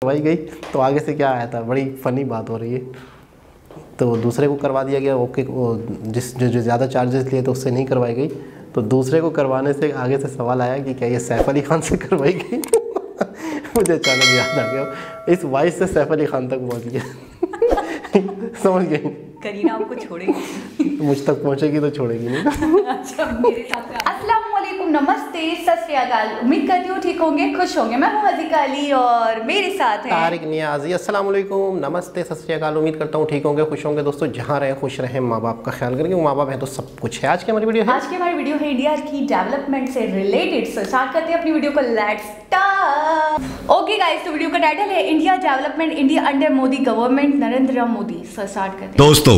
करवाई गई तो आगे से क्या आया था, बड़ी फनी बात हो रही है। तो दूसरे को करवा दिया गया, ओके, जो ज़्यादा चार्जेस लिए तो उससे नहीं करवाई गई, तो दूसरे को करवाने से आगे से सवाल आया कि क्या ये सैफ अली खान से करवाई गई। मुझे अचानक याद आ गया, इस वॉइस से सैफ अली खान तक पहुँच गया। समझ गई, करीना आपको छोड़ेगी। मुझ तक पहुँचेगी तो छोड़ेगी नहीं। अच्छा, मेरे साथ अस्सलाम वालेकुम, नमस्ते, सत श्री अकाल। उम्मीद करती हूँ ठीक होंगे, खुश होंगे। मैं हूँ हज़ीका अली और मेरे साथ है तारिक नियाज़ी। अस्सलाम वालेकुम, नमस्ते, सत श्री अकाल। उम्मीद करता हूँ ठीक होंगे, खुश होंगे। दोस्तों, जहाँ रहें खुश रहें, माँ बाप का ख्याल करेंगे। माँ बाप है तो सब कुछ है। आज की हमारी वीडियो है इंडिया की डेवलपमेंट से रिलेटेड। सो स्टार्ट करते हैं अपनी वीडियो को, लेट्स स्टार्ट। ओके गाइस, तो वीडियो का टाइटल है India development, India under Modi government, Narendra Modi. So start करते हैं। दोस्तों,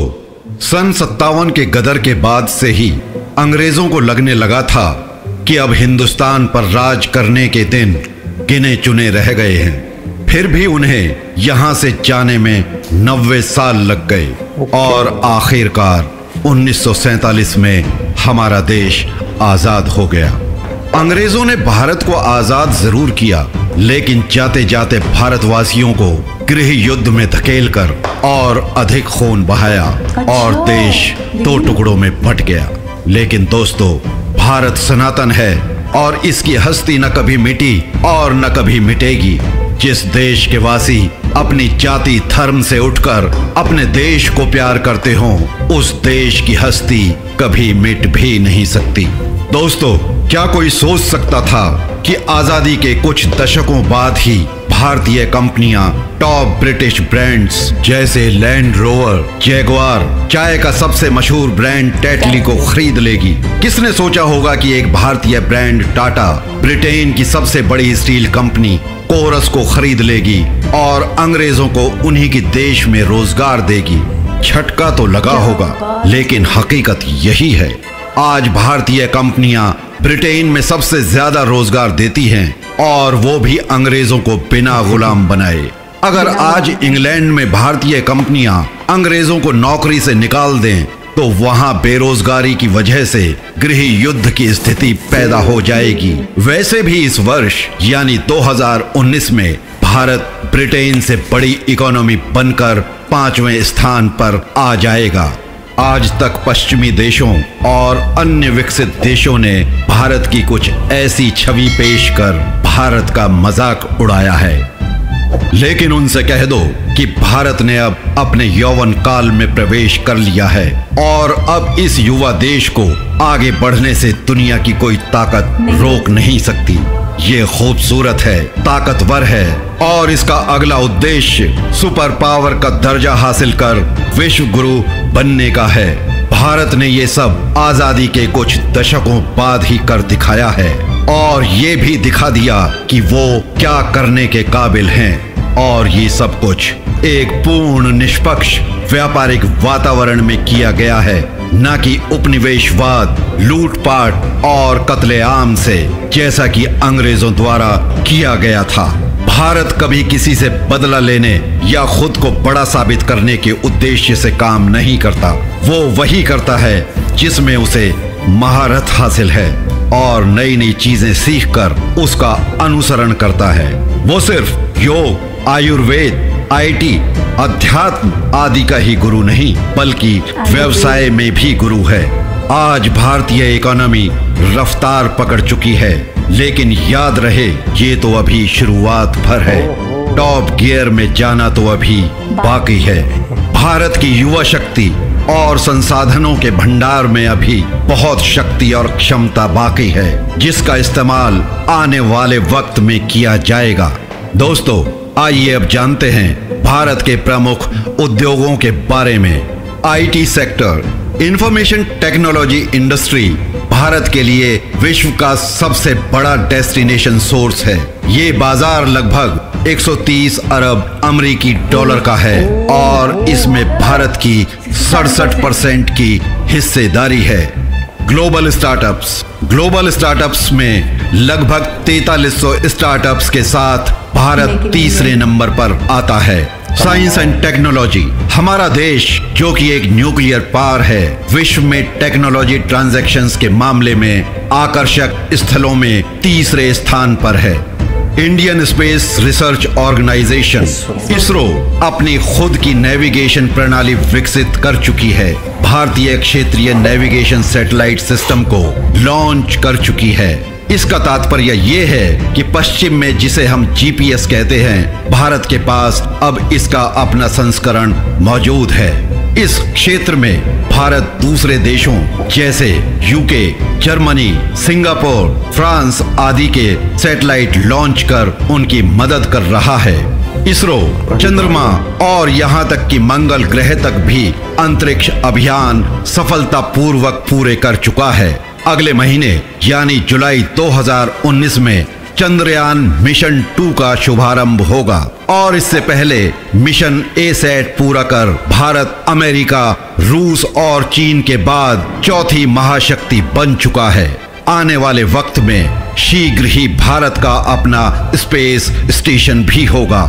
सन 57 के गदर के बाद से ही अंग्रेजों को लगने लगा था कि अब हिंदुस्तान पर राज करने के दिन गिने चुने रह गए हैं। फिर भी उन्हें यहां से जाने में 90 साल लग गए और आखिरकार 1947 में हमारा देश आजाद हो गया। अंग्रेजों ने भारत को आजाद जरूर किया, लेकिन जाते जाते भारतवासियों को गृह युद्ध में धकेलकर और अधिक खून बहाया और देश दो टुकड़ों में बंट गया। लेकिन दोस्तों, भारत सनातन है और इसकी हस्ती न कभी मिटी और न कभी मिटेगी। जिस देश के वासी अपनी जाति धर्म से उठकर अपने देश को प्यार करते हों, उस देश की हस्ती कभी मिट भी नहीं सकती। दोस्तों, क्या कोई सोच सकता था कि आजादी के कुछ दशकों बाद ही भारतीय कंपनियां टॉप ब्रिटिश ब्रांड्स जैसे लैंड रोवर, जैगुआर, चाय का सबसे मशहूर ब्रांड टेटली को खरीद लेगी? किसने सोचा होगा कि एक भारतीय ब्रांड टाटा ब्रिटेन की सबसे बड़ी स्टील कंपनी कोरस को खरीद लेगी और अंग्रेजों को उन्हीं के देश में रोजगार देगी? झटका तो लगा होगा, लेकिन हकीकत यही है। आज भारतीय कंपनियां ब्रिटेन में सबसे ज्यादा रोजगार देती हैं और वो भी अंग्रेजों को बिना गुलाम बनाए। अगर आज इंग्लैंड में भारतीय कंपनियां अंग्रेजों को नौकरी से निकाल दें तो वहां बेरोजगारी की वजह से गृह युद्ध की स्थिति पैदा हो जाएगी। वैसे भी इस वर्ष यानी 2019 में भारत ब्रिटेन से बड़ी इकोनॉमी बनकर 5वें स्थान पर आ जाएगा। आज तक पश्चिमी देशों और अन्य विकसित देशों ने भारत की कुछ ऐसी छवि पेश कर भारत का मजाक उड़ाया है, लेकिन उनसे कह दो कि भारत ने अब अपने यौवन काल में प्रवेश कर लिया है और अब इस युवा देश को आगे बढ़ने से दुनिया की कोई ताकत रोक नहीं सकती। ये खूबसूरत है, ताकतवर है और इसका अगला उद्देश्य सुपर पावर का दर्जा हासिल कर विश्व गुरु बनने का है। भारत ने ये सब आजादी के कुछ दशकों बाद ही कर दिखाया है और ये भी दिखा दिया कि वो क्या करने के काबिल हैं। और ये सब कुछ एक पूर्ण निष्पक्ष व्यापारिक वातावरण में किया गया है, न कि उपनिवेशवाद, लूटपाट और कत्लेआम से, जैसा कि अंग्रेजों द्वारा किया गया था। भारत कभी किसी से बदला लेने या खुद को बड़ा साबित करने के उद्देश्य से काम नहीं करता। वो वही करता है जिसमें उसे महारत हासिल है और नई नई चीजें सीखकर उसका अनुसरण करता है। वो सिर्फ योग, आयुर्वेद, IT, अध्यात्म आदि का ही गुरु नहीं, बल्कि व्यवसाय में भी गुरु है। आज भारतीय इकोनॉमी रफ्तार पकड़ चुकी है, लेकिन याद रहे ये तो अभी शुरुआत भर है। टॉप गियर में जाना तो अभी बाकी है। भारत की युवा शक्ति और संसाधनों के भंडार में अभी बहुत शक्ति और क्षमता बाकी है, जिसका इस्तेमाल आने वाले वक्त में किया जाएगा। दोस्तों, आइए अब जानते हैं भारत के प्रमुख उद्योगों के बारे में। IT sector, information technology industry Bharat के लिए विश्व का सबसे बड़ा डेस्टिनेशन सोर्स है। ये बाजार लगभग 130 अरब अमेरिकी डॉलर का है और इसमें भारत की 67% की हिस्सेदारी है। ग्लोबल स्टार्टअप्स में लगभग 4300 स्टार्टअप्स के साथ भारत तीसरे नंबर पर आता है। साइंस एंड टेक्नोलॉजी, हमारा देश जो कि एक न्यूक्लियर पावर है, विश्व में टेक्नोलॉजी ट्रांजैक्शंस के मामले में आकर्षक स्थलों में तीसरे स्थान पर है। Indian space research organisation ISRO अपनी खुद की नेविगेशन प्रणाली विकसित कर चुकी है। भारतीय क्षेत्रीय नेविगेशन सैटेलाइट सिस्टम को लॉन्च कर चुकी है। इसका तात्पर्य ये है कि पश्चिम में जिसे हम जीपीएस कहते हैं, भारत के पास अब इसका अपना संस्करण मौजूद है। इस क्षेत्र में भारत दूसरे देशों जैसे यूके, जर्मनी, सिंगापुर, फ्रांस आदि के सैटेलाइट लॉन्च कर उनकी मदद कर रहा है। इसरो चंद्रमा और यहां तक कि मंगल ग्रह तक भी अंतरिक्ष अभियान सफलतापूर्वक पूरे कर चुका है। अगले महीने यानी जुलाई 2019 में चंद्रयान मिशन 2 का शुभारंभ होगा और इससे पहले मिशन ए-सैट पूरा कर भारत अमेरिका, रूस और चीन के बाद चौथी महाशक्ति बन चुका है। आने वाले वक्त में शीघ्र ही भारत का अपना स्पेस स्टेशन भी होगा।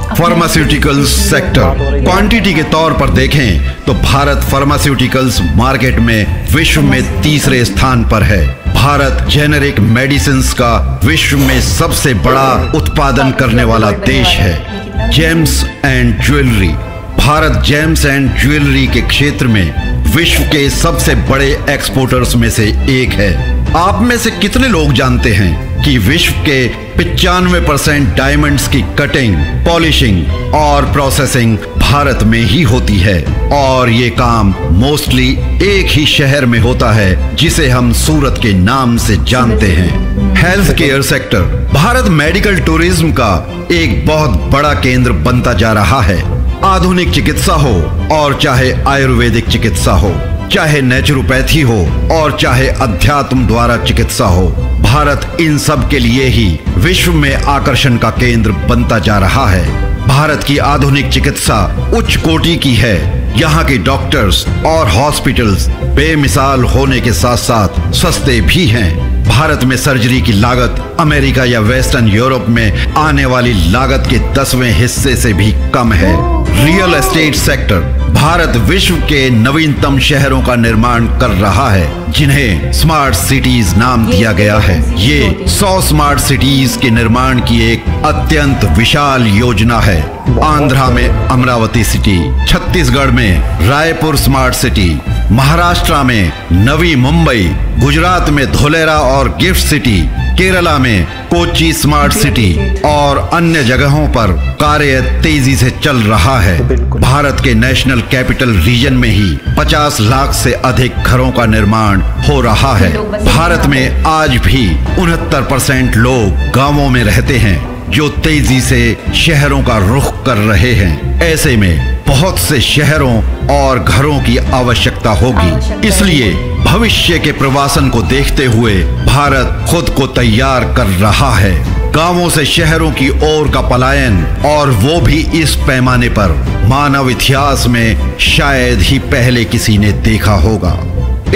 फार्मास्यूटिकल्स सेक्टर क्वांटिटी के तौर पर देखें तो भारत फार्मास्यूटिकल्स मार्केट में विश्व में तीसरे स्थान पर है। भारत जेनेरिक मेडिसिन्स का विश्व में सबसे बड़ा उत्पादन करने वाला देश है। James and jewellery Bharat James and jewellery के क्षेत्र में विश्व के सबसे बड़े एक्सपोर्टर्स में से एक है। आप में से कितने लोग जानते हैं कि विश्व के 95% डायमंड्स की कटिंग, पॉलिशिंग और प्रोसेसिंग भारत में ही होती है और ये काम मोस्टली एक ही शहर में होता है जिसे हम सूरत के नाम से जानते हैं। Health care sector Bharat medical tourism का एक बहुत बड़ा केंद्र बनता जा रहा है। आधुनिक चिकित्सा हो और चाहे आयुर्वेदिक चिकित्सा हो, चाहे नेचुरोपैथी हो और चाहे अध्यात्म द्वारा चिकित्सा हो, भारत इन सब के लिए ही विश्व में आकर्षण का केंद्र बनता जा रहा है। भारत की आधुनिक चिकित्सा उच्च कोटि की है। यहाँ के डॉक्टर्स और हॉस्पिटल्स बेमिसाल होने के साथ साथ सस्ते भी हैं। भारत में सर्जरी की लागत अमेरिका या वेस्टर्न यूरोप में आने वाली लागत के 10वें हिस्से से भी कम है। रियल एस्टेट सेक्टर भारत विश्व के नवीनतम शहरों का निर्माण कर रहा है जिन्हें स्मार्ट सिटीज नाम दिया गया है। ये 100 स्मार्ट सिटीज के निर्माण की एक अत्यंत विशाल योजना है। आंध्रा में अमरावती सिटी, छत्तीसगढ़ में रायपुर स्मार्ट सिटी, महाराष्ट्र में नवी मुंबई, गुजरात में धोलेरा और गिफ्ट सिटी, केरला में कोच्चि स्मार्ट सिटी और अन्य जगहों पर कार्य तेजी से चल रहा है। भारत के नेशनल कैपिटल रीजन में ही 50 लाख से अधिक घरों का निर्माण हो रहा है। भारत में आज भी 69% लोग गांवों में रहते हैं जो तेजी से शहरों का रुख कर रहे हैं। ऐसे में बहुत से शहरों और घरों की आवश्यकता होगी। इसलिए भविष्य के प्रवासन को देखते हुए भारत खुद को तैयार कर रहा है। गांवों से शहरों की ओर का पलायन, और वो भी इस पैमाने पर, मानव इतिहास में शायद ही पहले किसी ने देखा होगा।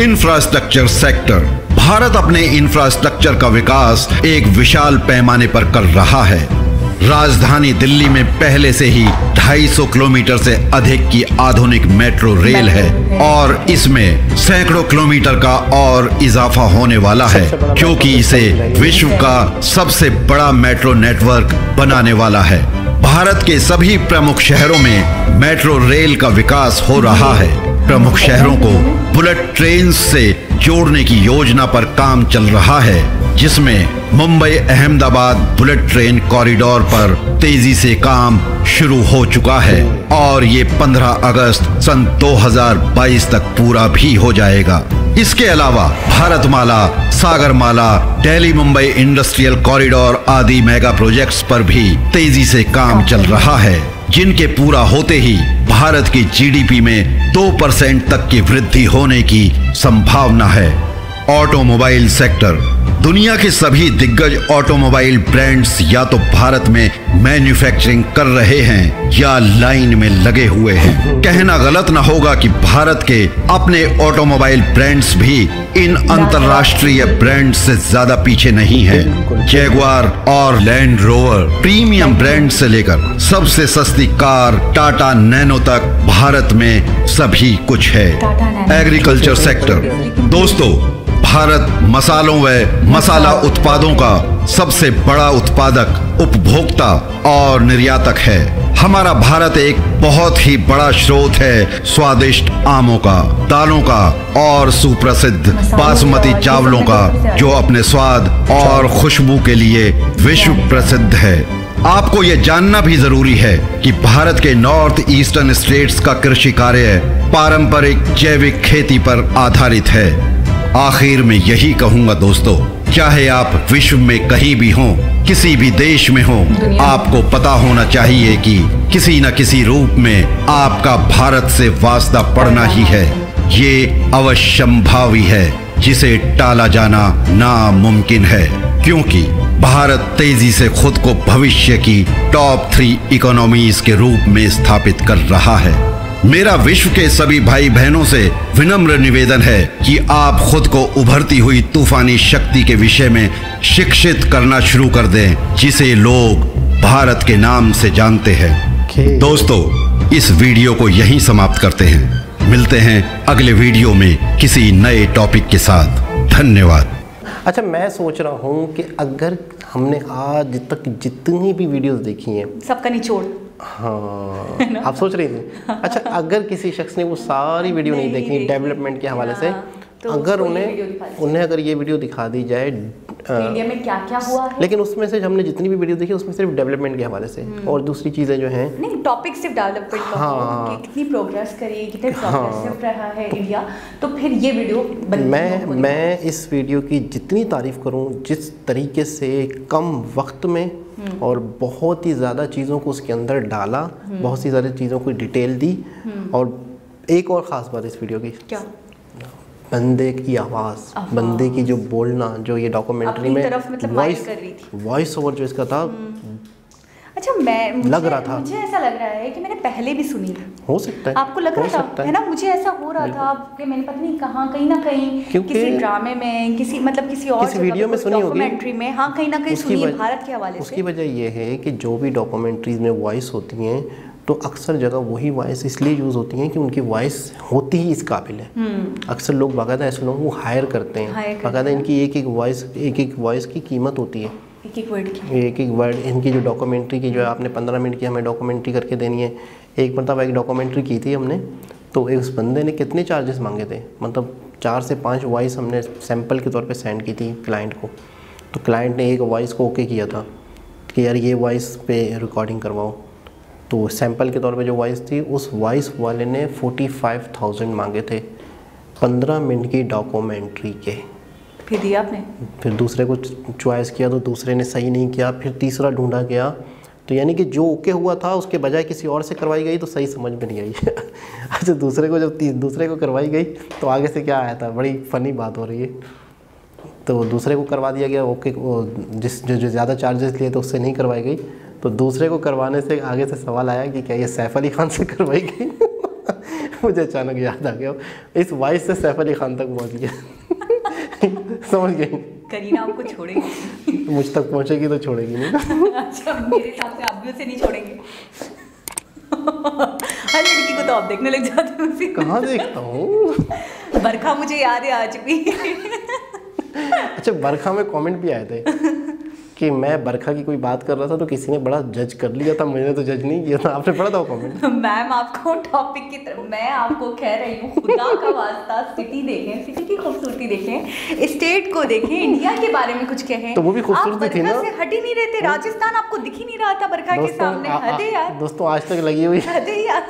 इंफ्रास्ट्रक्चर सेक्टर भारत अपने इंफ्रास्ट्रक्चर का विकास एक विशाल पैमाने पर कर रहा है। राजधानी दिल्ली में पहले से ही 250 किलोमीटर से अधिक की आधुनिक मेट्रो रेल है और इसमें सैकड़ों किलोमीटर का और इजाफा होने वाला है, जो कि इसे विश्व का सबसे बड़ा मेट्रो नेटवर्क बनाने वाला है। भारत के सभी प्रमुख शहरों में मेट्रो रेल का विकास हो रहा है। प्रमुख शहरों को बुलेट ट्रेन से जोड़ने की योजना पर काम चल रहा है, जिसमें Mumbai Ahmedabad bullet train corridor पर तेजी से काम शुरू हो चुका है और ये 15 अगस्त सन 2022 तक पूरा भी हो जाएगा। इसके अलावा भारतमाला, सागरमाला, दिल्ली मुंबई इंडस्ट्रियल कॉरिडोर आदि मेगा प्रोजेक्ट्स पर भी तेजी से काम चल रहा है, जिनके पूरा होते ही भारत की जीडीपी में 2% तक की वृद्धि होने की संभावना है। ऑटोमोबाइल सेक्टर दुनिया के सभी दिग्गज ऑटोमोबाइल ब्रांड्स या तो भारत में मैन्युफैक्चरिंग कर रहे हैं या लाइन में लगे हुए हैं। कहना गलत ना होगा कि भारत के अपने ऑटोमोबाइल ब्रांड्स भी इन अंतरराष्ट्रीय ब्रांड्स से ज्यादा पीछे नहीं हैं। जैगुआर और लैंड रोवर प्रीमियम ब्रांड से लेकर सबसे सस्ती कार टाटा नैनो तक भारत में सभी कुछ है। एग्रीकल्चर सेक्टर दोस्तों, भारत मसालों व मसाला उत्पादों का सबसे बड़ा उत्पादक, उपभोक्ता और निर्यातक है। हमारा भारत एक बहुत ही बड़ा स्रोत है स्वादिष्ट आमों का, दालों का और सुप्रसिद्ध बासमती चावलों का, जो अपने स्वाद और खुशबू के लिए विश्व प्रसिद्ध है। आपको ये जानना भी जरूरी है कि भारत के नॉर्थ ईस्टर्न स्टेट्स का कृषि कार्य पारंपरिक जैविक खेती पर आधारित है। आखिर में यही कहूंगा दोस्तों, चाहे आप विश्व में कहीं भी हों, किसी भी देश में हों, आपको पता होना चाहिए कि किसी न किसी रूप में आपका भारत से वास्ता पड़ना ही है। ये अवश्यंभावी है, जिसे टाला जाना नामुमकिन है, क्योंकि भारत तेजी से खुद को भविष्य की टॉप 3 इकोनॉमीज के रूप में स्थापित कर रहा है। मेरा विश्व के सभी भाई बहनों से विनम्र निवेदन है कि आप खुद को उभरती हुई तूफानी शक्ति के विषय में शिक्षित करना शुरू कर दें, जिसे लोग भारत के नाम से जानते हैं। दोस्तों, इस वीडियो को यहीं समाप्त करते हैं। मिलते हैं अगले वीडियो में किसी नए टॉपिक के साथ। धन्यवाद। अच्छा, मैं सोच रहा हूँ कि अगर हमने आज तक जितनी भी वीडियोस देखी हैं, सबका निचोड़, हाँ आप सोच रही थी, अच्छा अगर किसी शख्स ने वो सारी वीडियो नहीं देखी डेवलपमेंट के हवाले से, तो अगर उन्हें अगर ये वीडियो दिखा दी जाए इंडिया में क्या क्या हुआ है, लेकिन उसमें से हमने जितनी भी वीडियो देखी उसमें सिर्फ डेवलपमेंट के हवाले से, और दूसरी चीज़ें जो हैं नहीं, टॉपिक सिर्फ डेवलपमेंट का हो कि कितनी प्रोग्रेस करी, कितने प्रोग्रेसिव रहा है इंडिया, तो फिर ये वीडियो मैं इस वीडियो की जितनी तारीफ़ करूं, जिस तरीके से कम वक्त में और बहुत ही ज़्यादा चीज़ों को उसके अंदर डाला, बहुत सी ज़्यादा चीज़ों को डिटेल दी, और एक और ख़ास बात इस वीडियो की, क्या बंदे की आवाज़, बंदे की जो बोलना, जो ये डॉक्यूमेंट्री में मतलब वॉइस ओवर जो इसका था, अच्छा लग रहा था, मुझे ऐसा लग रहा है कि मैंने पहले भी सुनी, हो सकता है आपको लग रहा था, है ना, मुझे ऐसा हो रहा था कि मैंने पता नहीं कहाँ, कहीं ना कहीं किसी ड्रामे में, किसी और वीडियो में सुनी होगी, डॉक्यूमेंट्री में, हाँ कहीं ना कहीं सुनी है भारत के हवाले से। उसकी वजह ये है कि जो भी डॉक्यूमेंट्रीज में वॉइस होती हैं, तो अक्सर जगह वही वॉइस इसलिए यूज़ होती हैं कि उनकी वॉइस होती ही इस काबिल है। अक्सर लोग बाकायदा ऐसे लोगों को हायर करते हैं, बाकायदा इनकी एक एक वॉइस की कीमत होती है, एक एक वर्ड इनकी जो डॉक्यूमेंट्री की, जो आपने 15 मिनट की हमें डॉक्यूमेंट्री करके देनी है। एक मरतबा एक डॉक्यूमेंट्री की थी हमने, तो उस बंदे ने कितने चार्जेस मांगे थे, मतलब 4 से 5 वॉइस हमने सैंपल के तौर पे सेंड की थी क्लाइंट को, तो क्लाइंट ने एक वॉइस को ओके किया था कि यार ये वॉइस पे रिकॉर्डिंग करवाओ, तो सैंपल के तौर पे जो वॉइस थी, उस वॉइस वाले ने 45,000 मांगे थे 15 मिनट की डॉक्यूमेंट्री के। फिर दिया आपने? फिर दूसरे को चॉइस किया, तो दूसरे ने सही नहीं किया, फिर तीसरा ढूंढा गया, तो यानी कि जो ओके हुआ था उसके बजाय किसी और से करवाई गई, तो सही समझ में नहीं आई। अच्छा, दूसरे को जब दूसरे को करवाई गई तो आगे से क्या आया था, बड़ी फ़नी बात हो रही है, तो दूसरे को करवा दिया गया ओके, जो ज़्यादा चार्जेस लिए तो उससे नहीं करवाई गई, तो दूसरे को करवाने से आगे से सवाल आया कि क्या ये सैफ अली खान से करवाई गई। मुझे अचानक याद आ गया, इस वॉइस से सैफ अली खान तक पहुंच गया। समझ गई, करीना आपको छोड़ेगी, मुझ तक पहुंचेगी तो छोड़ेगी नहीं। अच्छा, मेरे हिसाब से आप भी उसे नहीं छोड़ेंगे। हर लड़की को तो आप देखने लग जाते हो। कहाँ देखता हूँ, बरखा मुझे याद है आज भी। अच्छा, बरखा में कमेंट भी आए थे कि मैं बरखा की कोई बात कर रहा था तो किसी ने बड़ा जज कर लिया था, मैंने तो जज नहीं किया था। आपने पढ़ा था वो कमेंट? मैम आपको टॉपिक की तरफ, मैं आपको कह रही हूँ, खुदा का वास्ता सिटी देखें, सिटी की खूबसूरती देखें, स्टेट को देखें, इंडिया के बारे में कुछ कहें। तो वो भी खूबसूरती थी ना, से हट ही नहीं रहे थे, राजस्थान आपको दिख ही नहीं रहा था बरखा के सामने। हदे यार दोस्तों, आज तक लगी हुई, हदे यार,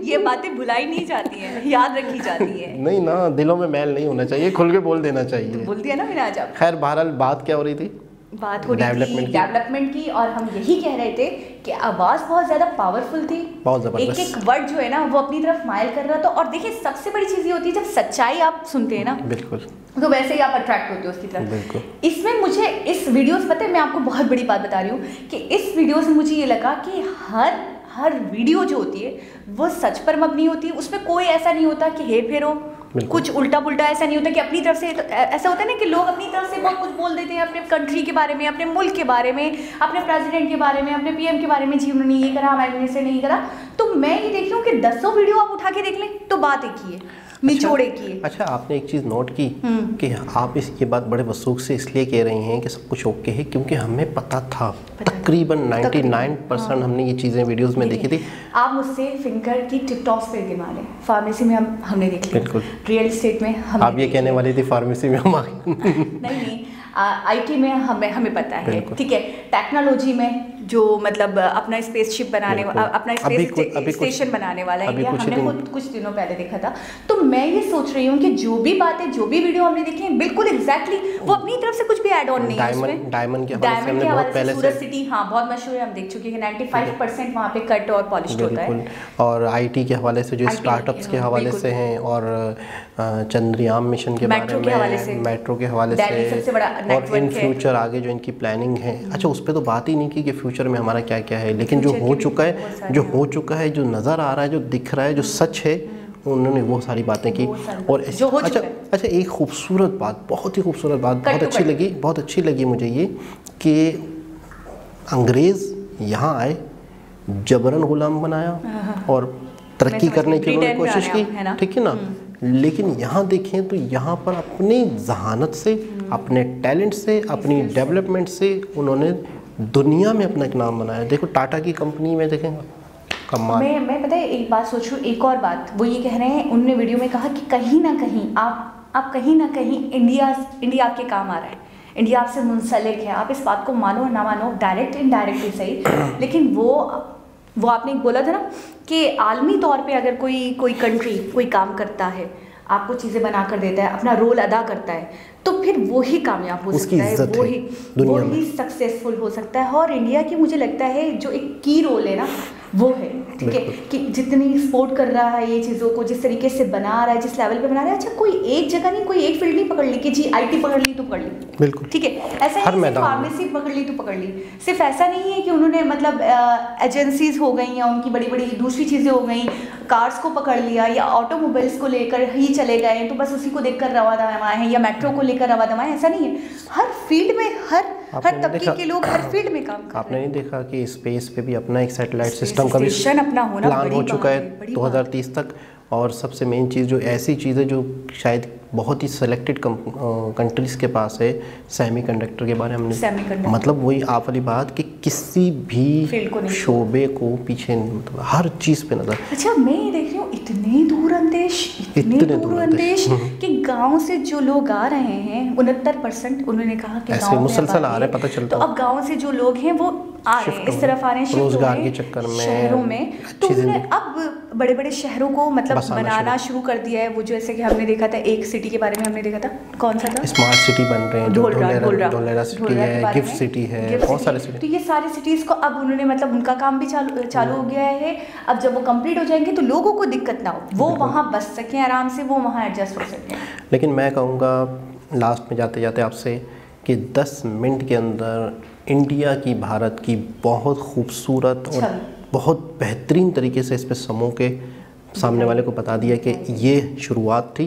ये बातें भुलाई नहीं जाती है, याद रखी जाती है। नहीं ना, दिलों में मैल नहीं होना चाहिए, खुल के बोल देना चाहिए। बोल दिया ना मैंने आज आप। खैर, बहरहाल बात क्या हो रही थी? बात हो रही थी डेवलपमेंट की, और हम यही कह रहे थे कि आवाज़ बहुत ज़्यादा पावरफुल थी, बहुत ज़बरदस्त, एक एक वर्ड जो है ना वो अपनी तरफ माइल कर रहा था। और देखिए, सबसे बड़ी चीज़ ये होती है जब सच्चाई आप सुनते हैं ना, बिल्कुल, तो वैसे ही आप अट्रैक्ट होते हो उसकी तरफ। इसमें मुझे इस वीडियो से पता है, मैं आपको बहुत बड़ी बात बता रही हूँ कि इस वीडियो से मुझे ये लगा कि हर वीडियो जो होती है वो सच पर मबनी होती है, उसमें कोई ऐसा नहीं होता कि हे फेरो, कुछ उल्टा पुल्टा ऐसा नहीं होता कि अपनी तरफ से। तो ऐसा होता है ना कि लोग अपनी तरफ से बहुत कुछ बोल देते हैं अपने कंट्री के बारे में, अपने मुल्क के बारे में, अपने प्रेसिडेंट के बारे में, अपने पीएम के बारे में, जी उन्होंने ये करा, मैंने से नहीं करा। तो तो मैं ये देख रही हूँ कि 10 वीडियो आप उठा के देख लें तो बात एक ही है, निचोड़ एक ही है। अच्छा, आपने एक चीज़ नोट की कि आप ये बात बड़े वसूख से इसलिए कह रही हैं कि सब कुछ ओके है, क्योंकि हमें पता था तकरीबन 99% हमने ये चीज़ें वीडियोस में देखी थी। आप मुझसे फिंगर की टिकटॉक्स पे गिनवा लें, फार्मेसी में हमने देख लिया, बिल्कुल, रियल एस्टेट में हम, आप ये कहने वाली थी फार्मेसी में हम नहीं IT में हमें पता है, ठीक है। टेक्नोलॉजी में जो मतलब अपना स्पेसशिप बनाने अपना स्पेस स्टेशन बनाने वाला है, हमने कुछ दिनों पहले देखा था। तो मैं ये सोच रही हूँ कि जो भी बातें, जो भी वीडियो हमने देखे हैं, बिल्कुल एग्जैक्टली वो अपनी तरफ से कुछ भी ऐड ऑन नहीं है उसमें। डायमंड के हवाले से सूरत सिटी, हाँ, बहुत मशहूर है, हम देख चुके हैं 95% वहाँ पे कट और पॉलिश्ड होता है। और IT के हवाले से, जो स्टार्टअप्स के हवाले से हैं, और चंद्रयान मिशन के बारे में, मेट्रो के हवाले से, और इन फ्यूचर आगे जो इनकी प्लानिंग है। अच्छा, उस पर तो बात ही नहीं की कि फ्यूचर में हमारा क्या क्या है, लेकिन जो हो चुका है, जो नज़र आ रहा है, जो दिख रहा है, जो सच है, उन्होंने वो सारी बातें की। और अच्छा, एक खूबसूरत बात, बहुत ही खूबसूरत बात, बहुत अच्छी लगी मुझे ये कि अंग्रेज़ यहाँ आए, जबरन गुलाम बनाया और तरक्की करने की उन्होंने कोशिश की, ठीक है ना। लेकिन यहाँ देखें तो यहाँ पर अपनी जहानत से, अपने टैलेंट से, अपनी डेवलपमेंट से उन्होंने दुनिया में अपना एक नाम बनाया। देखो टाटा की कंपनी में देखें, कमाल। मैं पता है एक बात सोचूं, एक और बात वो ये कह रहे हैं, उन्होंने वीडियो में कहा कि कहीं ना कहीं आप कहीं ना कहीं इंडिया आपके काम आ रहा है, इंडिया आपसे मुंसलिक है। आप इस बात को मानो ना मानो, डायरेक्ट इनडायरेक्टली सही, लेकिन वो आपने बोला था ना कि आलमी तौर पे अगर कोई कंट्री कोई काम करता है, आपको चीज़ें बना कर देता है, अपना रोल अदा करता है, तो फिर वो ही कामयाब हो सकता है, वो ही सक्सेसफुल हो सकता है। और इंडिया की मुझे लगता है जो एक की रोल है ना, वो है, ठीक है, कि जितनी सपोर्ट कर रहा है ये चीज़ों को, जिस तरीके से बना रहा है, जिस लेवल पे बना रहा है। अच्छा, कोई एक जगह नहीं, कोई एक फील्ड नहीं पकड़ ली कि जी IT पकड़ ली तो पकड़ ली, बिल्कुल, ठीक है, ऐसा नहीं, फार्मेसी पकड़ ली तो पकड़ ली। सिर्फ ऐसा नहीं है कि उन्होंने मतलब एजेंसीज हो गई या उनकी बड़ी बड़ी दूसरी चीज़ें हो गई, कार्स को पकड़ लिया या ऑटोमोबाइल्स को लेकर ही चले गए तो बस उसी को देखकर रवा दवाए हैं, या मेट्रो को लेकर रवा दवाए, ऐसा नहीं है। हर फील्ड में, हर तबके के लोग हर फील्ड में काम कर रहे हैं। आपने नहीं देखा कि स्पेस पे भी अपना एक सैटेलाइट सिस्टम का भी प्लान हो चुका है 2030 तक। और सबसे मेन चीज़, जो ऐसी चीज़ है जो शायद बहुत ही सिलेक्टेड कंट्रीज़ के पास है, सेमीकंडक्टर के बारे में हमने, मतलब वही आप वाली बात कि किसी भी शोबे को पीछे, मतलब हर चीज़ पे नज़र। अच्छा, मैं ये देख रही हूँ इतने दूर अंदेश कि गांव से जो लोग आ रहे हैं 69% उन्होंने कहा कि ऐसे मुसलसल आ रहे हैं, पता चलता। तो अब गांव से जो लोग हैं वो आ रहे हैं, इस तरफ आ रहे हैं, रोजगार के चक्कर में, शहरों में। तो उन्होंने अब बड़े बड़े शहरों को मतलब बनाना शुरू कर दिया है। वो जैसे कि हमने देखा था, एक सिटी के बारे में हमने देखा था, कौन सा था, स्मार्ट सिटी बन रहे हैं, ढोलरा सिटी है, गिफ्ट सिटी है, बहुत सारे सिटी। तो ये सारी सिटीज़ को अब उन्होंने मतलब उनका काम भी चालू हो गया है। अब जब वो कंप्लीट हो जाएंगे तो लोगों को दिक्कत ना हो, वो वहाँ बस सकें आराम से, वो वहाँ एडजस्ट हो सकें। लेकिन मैं कहूँगा लास्ट में जाते जाते आपसे कि 10 मिनट के अंदर इंडिया की, भारत की बहुत खूबसूरत और बहुत बेहतरीन तरीके से इस पे समूह के सामने वाले को बता दिया कि ये शुरुआत थी,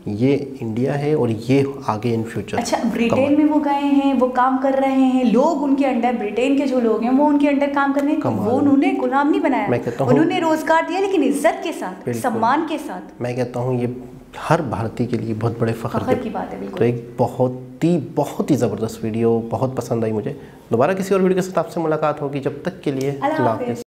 ये इंडिया है और ये आगे इन फ्यूचर। अच्छा, ब्रिटेन में वो गए हैं, वो काम कर रहे हैं, लोग उनके अंडर, ब्रिटेन के जो लोग हैं वो उनके अंडर काम कर रहे हैं, वो उन्होंने गुलाम नहीं बनाया, उन्होंने रोजगार दिया, लेकिन इज्जत के साथ, सम्मान के साथ। मैं कहता हूँ ये हर भारतीय के लिए बहुत बड़े फ़ख्र की बात है। बिल्कुल। तो एक बहुत ही ज़बरदस्त वीडियो बहुत पसंद आई मुझे। दोबारा किसी और वीडियो के साथ आपसे मुलाकात होगी, जब तक के लिए अल्लाह हाफ़िज़।